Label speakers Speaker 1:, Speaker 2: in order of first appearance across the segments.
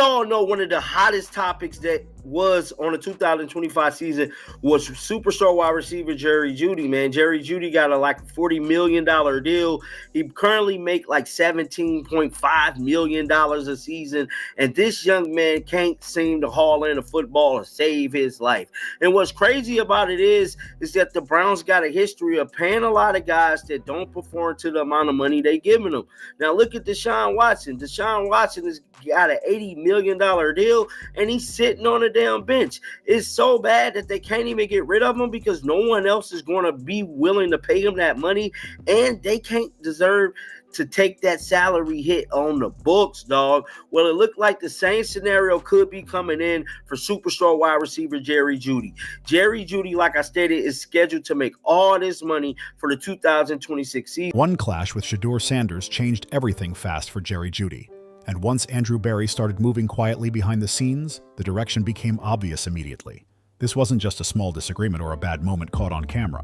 Speaker 1: all know one of the hottest topics that was on the 2025 season was superstar wide receiver Jerry Jeudy, man. Jerry Jeudy got a $40 million deal. He currently make $17.5 million a season, and this young man can't seem to haul in a football and save his life. And what's crazy about it is that the Browns got a history of paying a lot of guys that don't perform to the amount of money they giving them. Now look at Deshaun Watson. Deshaun Watson has got an $80 million deal, and he's sitting on a damn bench. It's so bad that they can't even get rid of him because no one else is going to be willing to pay him that money, and they can't deserve to take that salary hit on the books, dog. Well, it looked like the same scenario could be coming in for superstar wide receiver Jerry Jeudy. Jerry Jeudy, like I stated, is scheduled to make all this money for the 2026 season.
Speaker 2: One clash with Shedeur Sanders changed everything fast for Jerry Jeudy. And once Andrew Berry started moving quietly behind the scenes, the direction became obvious immediately. This wasn't just a small disagreement or a bad moment caught on camera.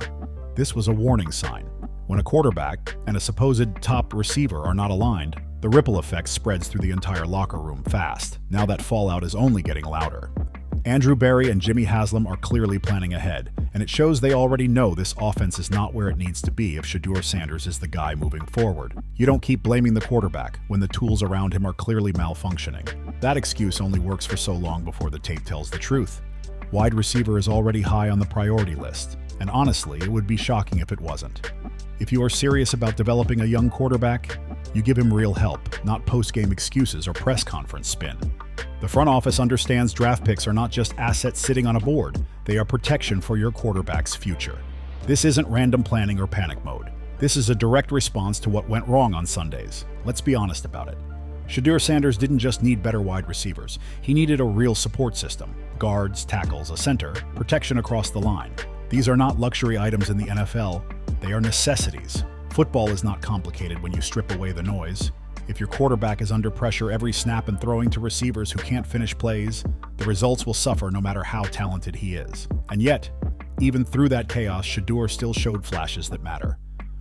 Speaker 2: This was a warning sign. When a quarterback and a supposed top receiver are not aligned, the ripple effect spreads through the entire locker room fast. Now that fallout is only getting louder. Andrew Berry and Jimmy Haslam are clearly planning ahead, and it shows they already know this offense is not where it needs to be if Shedeur Sanders is the guy moving forward. You don't keep blaming the quarterback when the tools around him are clearly malfunctioning. That excuse only works for so long before the tape tells the truth. Wide receiver is already high on the priority list, and honestly, it would be shocking if it wasn't. If you are serious about developing a young quarterback, you give him real help, not post-game excuses or press conference spin. The front office understands draft picks are not just assets sitting on a board, they are protection for your quarterback's future. This isn't random planning or panic mode. This is a direct response to what went wrong on Sundays. Let's be honest about it. Shedeur Sanders didn't just need better wide receivers, he needed a real support system. Guards, tackles, a center, protection across the line. These are not luxury items in the NFL, they are necessities. Football is not complicated when you strip away the noise. If your quarterback is under pressure every snap and throwing to receivers who can't finish plays, the results will suffer no matter how talented he is. And yet, even through that chaos, Shedeur still showed flashes that matter.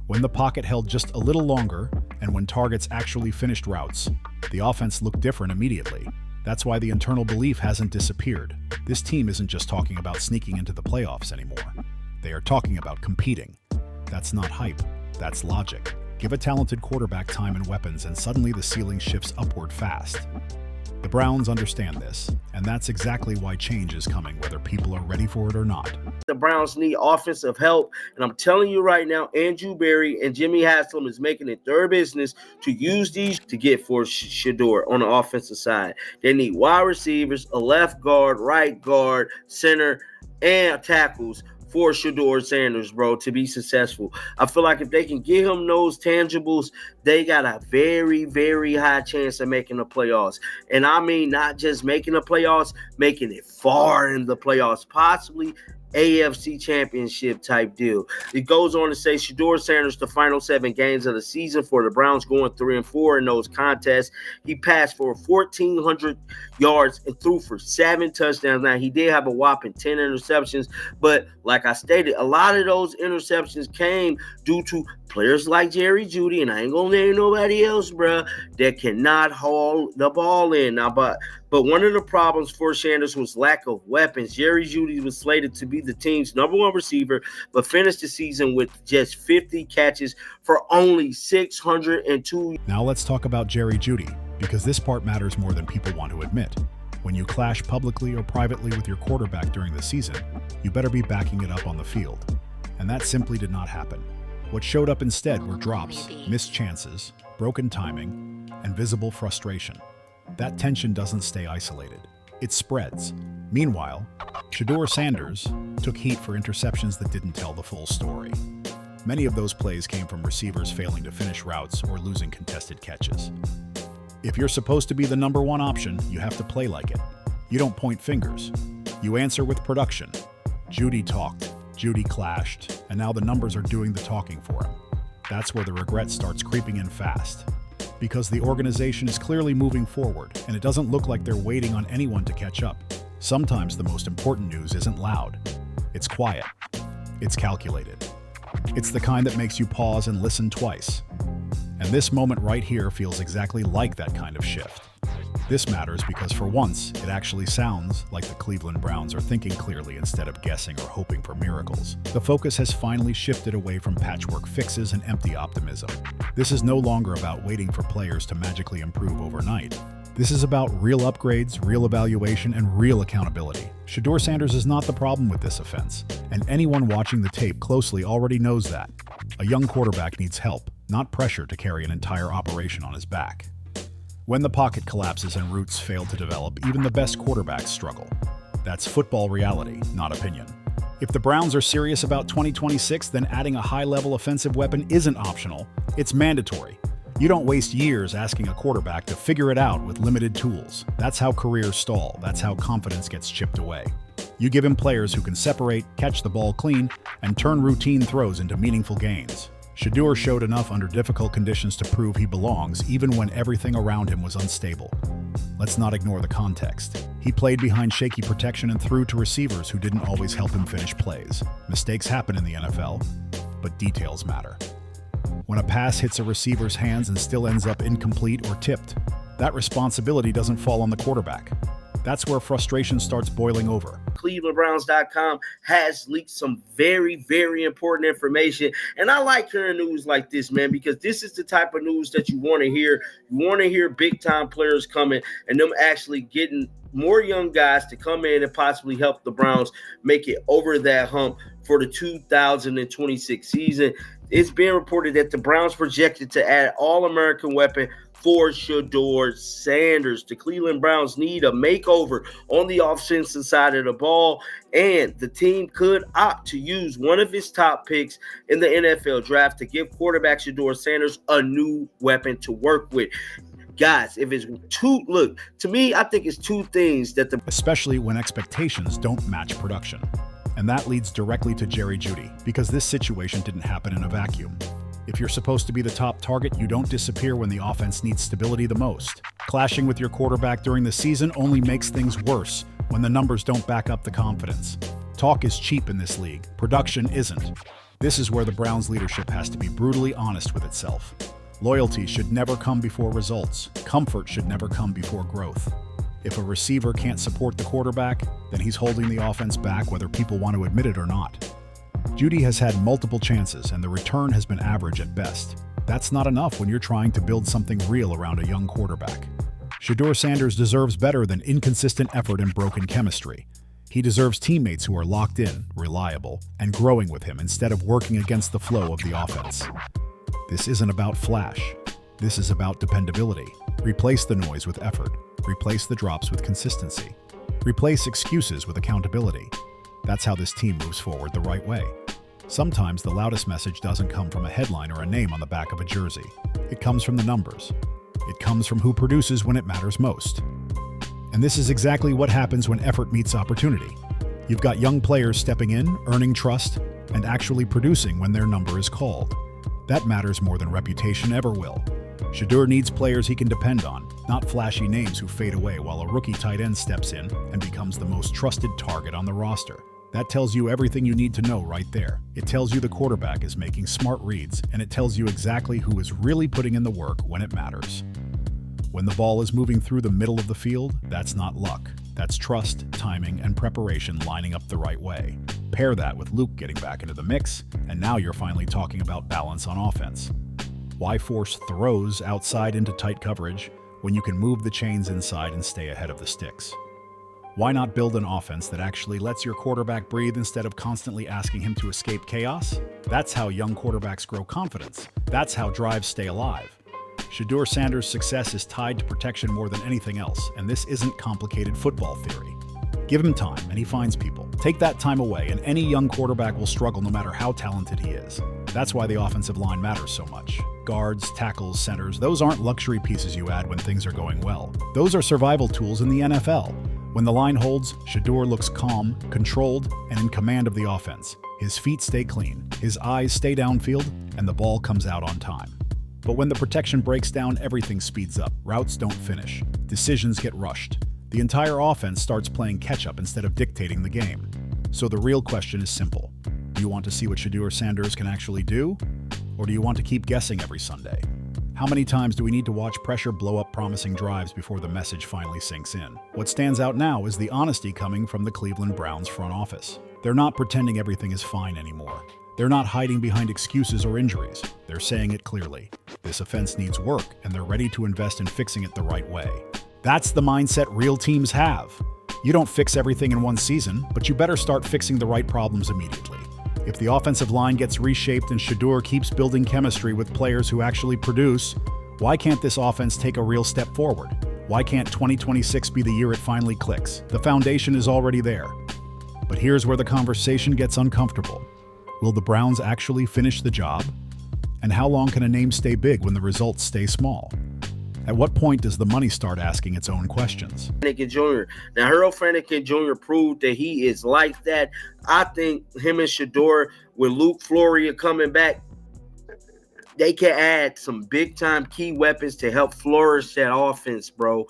Speaker 2: When the pocket held just a little longer, and when targets actually finished routes, the offense looked different immediately. That's why the internal belief hasn't disappeared. This team isn't just talking about sneaking into the playoffs anymore. They are talking about competing. That's not hype, that's logic. Give a talented quarterback time and weapons, and suddenly the ceiling shifts upward fast. The Browns understand this, and that's exactly why change is coming, whether people are ready for it or not.
Speaker 1: The Browns need offensive help, and I'm telling you right now, Andrew Berry and Jimmy Haslam is making it their business to use these to get for Shedeur on the offensive side. They need wide receivers, a left guard, right guard, center, and tackles for Shedeur Sanders, bro, to be successful. I feel like if they can give him those tangibles, they got a very, very high chance of making the playoffs. And I mean not just making the playoffs, making it far in the playoffs, possibly AFC championship type deal. It goes on to say Shedeur Sanders, the final 7 games of the season for the Browns, going 3-4 in those contests. He passed for 1,400 yards and threw for 7 touchdowns. Now, he did have a whopping 10 interceptions, but like I stated, a lot of those interceptions came due to players like Jerry Jeudy, and I ain't gonna name nobody else, bro, that cannot haul the ball in. Now, but one of the problems for Sanders was lack of weapons. Jerry Jeudy was slated to be the team's #1 receiver, but finished the season with just 50 catches for only 602.
Speaker 2: Now let's talk about Jerry Jeudy, because this part matters more than people want to admit. When you clash publicly or privately with your quarterback during the season, you better be backing it up on the field. And that simply did not happen. What showed up instead were drops, missed chances, broken timing, and visible frustration. That tension doesn't stay isolated. It spreads. Meanwhile, Shedeur Sanders took heat for interceptions that didn't tell the full story. Many of those plays came from receivers failing to finish routes or losing contested catches. If you're supposed to be the #1 option, you have to play like it. You don't point fingers. You answer with production. Jeudy talked, Jeudy clashed, and now the numbers are doing the talking for him. That's where the regret starts creeping in fast. Because the organization is clearly moving forward, and it doesn't look like they're waiting on anyone to catch up. Sometimes the most important news isn't loud. It's quiet. It's calculated. It's the kind that makes you pause and listen twice. And this moment right here feels exactly like that kind of shift. This matters because for once, it actually sounds like the Cleveland Browns are thinking clearly instead of guessing or hoping for miracles. The focus has finally shifted away from patchwork fixes and empty optimism. This is no longer about waiting for players to magically improve overnight. This is about real upgrades, real evaluation, and real accountability. Shedeur Sanders is not the problem with this offense, and anyone watching the tape closely already knows that. A young quarterback needs help, not pressure to carry an entire operation on his back. When the pocket collapses and routes fail to develop, even the best quarterbacks struggle. That's football reality, not opinion. If the Browns are serious about 2026, then adding a high-level offensive weapon isn't optional, it's mandatory. You don't waste years asking a quarterback to figure it out with limited tools. That's how careers stall. That's how confidence gets chipped away. You give him players who can separate, catch the ball clean, and turn routine throws into meaningful gains. Shedeur showed enough under difficult conditions to prove he belongs, even when everything around him was unstable. Let's not ignore the context. He played behind shaky protection and threw to receivers who didn't always help him finish plays. Mistakes happen in the NFL, but details matter. When a pass hits a receiver's hands and still ends up incomplete or tipped, that responsibility doesn't fall on the quarterback. That's where frustration starts boiling over.
Speaker 1: ClevelandBrowns.com has leaked some very, very important information. And I like hearing news like this, man, because this is the type of news that you want to hear. You want to hear big-time players coming and them actually getting more young guys to come in and possibly help the Browns make it over that hump for the 2026 season. It's being reported that the Browns projected to add all-American weapon for Shedeur Sanders. The Cleveland Browns need a makeover on the offensive side of the ball, and the team could opt to use one of its top picks in the NFL draft to give quarterback Shedeur Sanders a new weapon to work with. Guys, if it's to me, I think it's two things that
Speaker 2: especially when expectations don't match production. And that leads directly to Jerry Jeudy, because this situation didn't happen in a vacuum. If you're supposed to be the top target, you don't disappear when the offense needs stability the most. Clashing with your quarterback during the season only makes things worse when the numbers don't back up the confidence. Talk is cheap in this league. Production isn't. This is where the Browns leadership has to be brutally honest with itself. Loyalty should never come before results. Comfort should never come before growth. If a receiver can't support the quarterback, then he's holding the offense back whether people want to admit it or not. Jeudy has had multiple chances, and the return has been average at best. That's not enough when you're trying to build something real around a young quarterback. Shedeur Sanders deserves better than inconsistent effort and broken chemistry. He deserves teammates who are locked in, reliable, and growing with him instead of working against the flow of the offense. This isn't about flash. This is about dependability. Replace the noise with effort. Replace the drops with consistency. Replace excuses with accountability. That's how this team moves forward the right way. Sometimes the loudest message doesn't come from a headline or a name on the back of a jersey. It comes from the numbers. It comes from who produces when it matters most. And this is exactly what happens when effort meets opportunity. You've got young players stepping in, earning trust, and actually producing when their number is called. That matters more than reputation ever will. Shedeur needs players he can depend on, not flashy names who fade away while a rookie tight end steps in and becomes the most trusted target on the roster. That tells you everything you need to know right there. It tells you the quarterback is making smart reads, and it tells you exactly who is really putting in the work when it matters. When the ball is moving through the middle of the field, that's not luck. That's trust, timing, and preparation lining up the right way. Pair that with Luke getting back into the mix, and now you're finally talking about balance on offense. Why force throws outside into tight coverage when you can move the chains inside and stay ahead of the sticks? Why not build an offense that actually lets your quarterback breathe instead of constantly asking him to escape chaos? That's how young quarterbacks grow confidence. That's how drives stay alive. Shedeur Sanders' success is tied to protection more than anything else, and this isn't complicated football theory. Give him time, and he finds people. Take that time away, and any young quarterback will struggle no matter how talented he is. That's why the offensive line matters so much. Guards, tackles, centers, those aren't luxury pieces you add when things are going well. Those are survival tools in the NFL. When the line holds, Shedeur looks calm, controlled, and in command of the offense. His feet stay clean, his eyes stay downfield, and the ball comes out on time. But when the protection breaks down, everything speeds up. Routes don't finish. Decisions get rushed. The entire offense starts playing catch-up instead of dictating the game. So the real question is simple. Do you want to see what Shedeur Sanders can actually do? Or do you want to keep guessing every Sunday? How many times do we need to watch pressure blow up promising drives before the message finally sinks in? What stands out now is the honesty coming from the Cleveland Browns front office. They're not pretending everything is fine anymore. They're not hiding behind excuses or injuries. They're saying it clearly. This offense needs work, and they're ready to invest in fixing it the right way. That's the mindset real teams have. You don't fix everything in one season, but you better start fixing the right problems immediately. If the offensive line gets reshaped and Shedeur keeps building chemistry with players who actually produce, why can't this offense take a real step forward? Why can't 2026 be the year it finally clicks? The foundation is already there. But here's where the conversation gets uncomfortable. Will the Browns actually finish the job? And how long can a name stay big when the results stay small? At what point does the money start asking its own questions?
Speaker 1: Franklin Jr. Now, Harold Franklin Jr. proved that he is like that. I think him and Shedeur, with Luke Floria coming back, they can add some big-time key weapons to help flourish that offense, bro.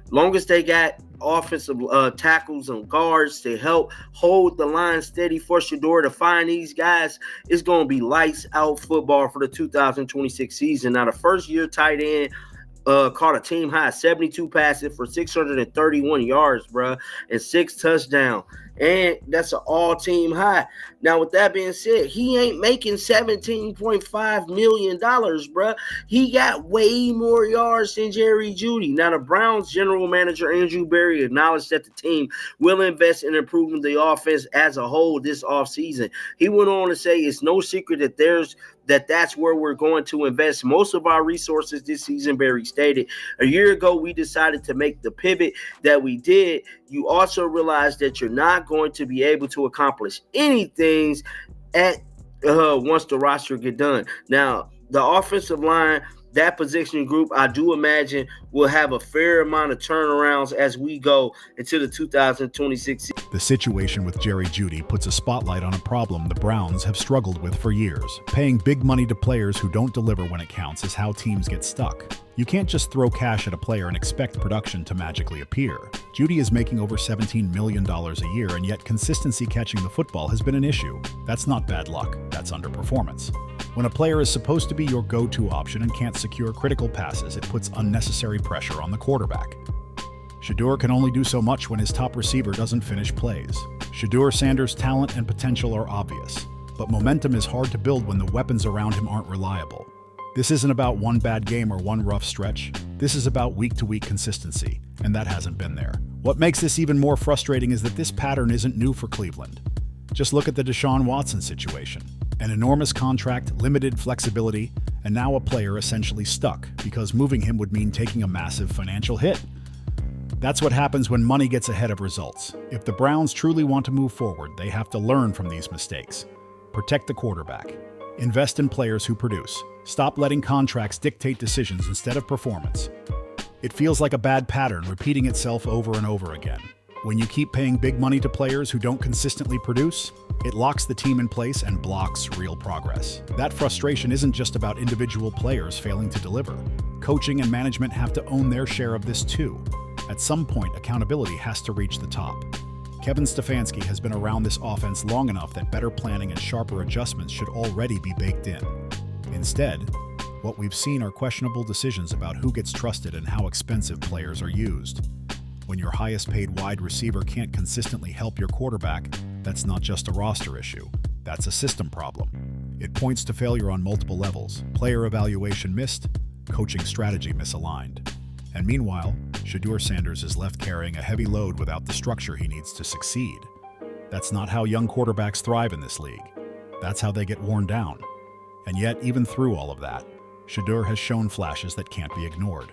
Speaker 1: Long as they got offensive tackles and guards to help hold the line steady for Shedeur to find these guys, it's going to be lights out football for the 2026 season. Now, the first-year tight end caught a team high 72 passes for 631 yards, bro, and 6 touchdowns. And that's an all-team high. Now, with that being said, he ain't making $17.5 million, bro. He got way more yards than Jerry Jeudy. Now, the Browns general manager, Andrew Berry, acknowledged that the team will invest in improving the offense as a whole this offseason. He went on to say it's no secret that that's where we're going to invest most of our resources this season, Berry stated. A year ago, we decided to make the pivot that we did. You also realize that you're not going to be able to accomplish anything at once the roster get done. Now, the offensive line, that position group, I do imagine will have a fair amount of turnarounds as we go into the 2026 season.
Speaker 2: The situation with Jerry Jeudy puts a spotlight on a problem the Browns have struggled with for years. Paying big money to players who don't deliver when it counts is how teams get stuck. You can't just throw cash at a player and expect production to magically appear. Jeudy is making over $17 million a year, and yet consistency catching the football has been an issue. That's not bad luck, that's underperformance. When a player is supposed to be your go-to option and can't secure critical passes, it puts unnecessary pressure on the quarterback. Shedeur can only do so much when his top receiver doesn't finish plays. Shedeur Sanders' talent and potential are obvious, but momentum is hard to build when the weapons around him aren't reliable. This isn't about one bad game or one rough stretch. This is about week-to-week consistency, and that hasn't been there. What makes this even more frustrating is that this pattern isn't new for Cleveland. Just look at the Deshaun Watson situation. An enormous contract, limited flexibility, and now a player essentially stuck because moving him would mean taking a massive financial hit. That's what happens when money gets ahead of results. If the Browns truly want to move forward, they have to learn from these mistakes. Protect the quarterback. Invest in players who produce. Stop letting contracts dictate decisions instead of performance. It feels like a bad pattern repeating itself over and over again. When you keep paying big money to players who don't consistently produce, it locks the team in place and blocks real progress. That frustration isn't just about individual players failing to deliver. Coaching and management have to own their share of this too. At some point, accountability has to reach the top. Kevin Stefanski has been around this offense long enough that better planning and sharper adjustments should already be baked in. Instead, what we've seen are questionable decisions about who gets trusted and how expensive players are used. When your highest-paid wide receiver can't consistently help your quarterback, that's not just a roster issue. That's a system problem. It points to failure on multiple levels. Player evaluation missed, coaching strategy misaligned. And meanwhile, Shedeur Sanders is left carrying a heavy load without the structure he needs to succeed. That's not how young quarterbacks thrive in this league. That's how they get worn down. And yet, even through all of that, Shedeur has shown flashes that can't be ignored.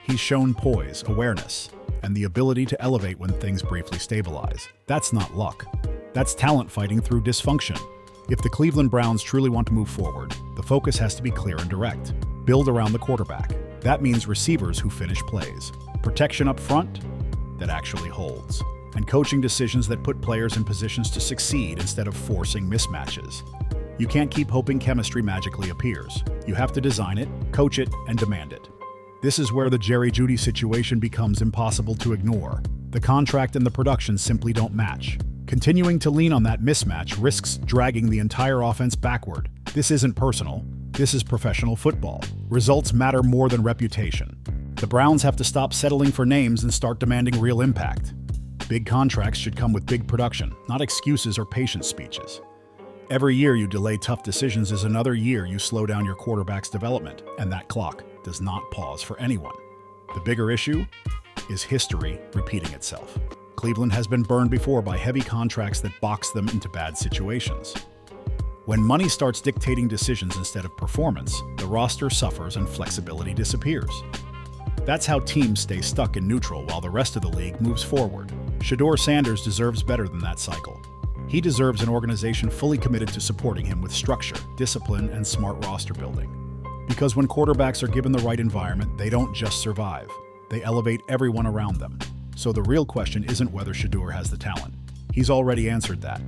Speaker 2: He's shown poise, awareness, and the ability to elevate when things briefly stabilize. That's not luck. That's talent fighting through dysfunction. If the Cleveland Browns truly want to move forward, the focus has to be clear and direct. Build around the quarterback. That means receivers who finish plays, protection up front that actually holds, and coaching decisions that put players in positions to succeed instead of forcing mismatches. You can't keep hoping chemistry magically appears. You have to design it, coach it, and demand it. This is where the Jerry Jeudy situation becomes impossible to ignore. The contract and the production simply don't match. Continuing to lean on that mismatch risks dragging the entire offense backward. This isn't personal. This is professional football. Results matter more than reputation. The Browns have to stop settling for names and start demanding real impact. Big contracts should come with big production, not excuses or patient speeches. Every year you delay tough decisions is another year you slow down your quarterback's development, and that clock does not pause for anyone. The bigger issue is history repeating itself. Cleveland has been burned before by heavy contracts that box them into bad situations. When money starts dictating decisions instead of performance, the roster suffers and flexibility disappears. That's how teams stay stuck in neutral while the rest of the league moves forward. Shedeur Sanders deserves better than that cycle. He deserves an organization fully committed to supporting him with structure, discipline, and smart roster building. Because when quarterbacks are given the right environment, they don't just survive. They elevate everyone around them. So the real question isn't whether Shedeur has the talent. He's already answered that.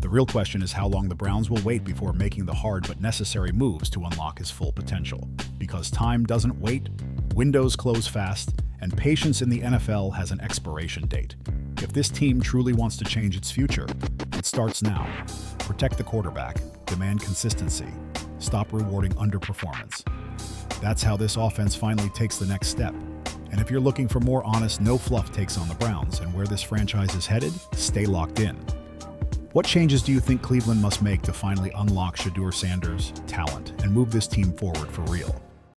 Speaker 2: The real question is how long the Browns will wait before making the hard but necessary moves to unlock his full potential. Because time doesn't wait, windows close fast, and patience in the NFL has an expiration date. If this team truly wants to change its future, it starts now. Protect the quarterback, demand consistency, stop rewarding underperformance. That's how this offense finally takes the next step. And if you're looking for more honest, no-fluff takes on the Browns and where this franchise is headed, stay locked in. What changes do you think Cleveland must make to finally unlock Shedeur Sanders' talent and move this team forward for real?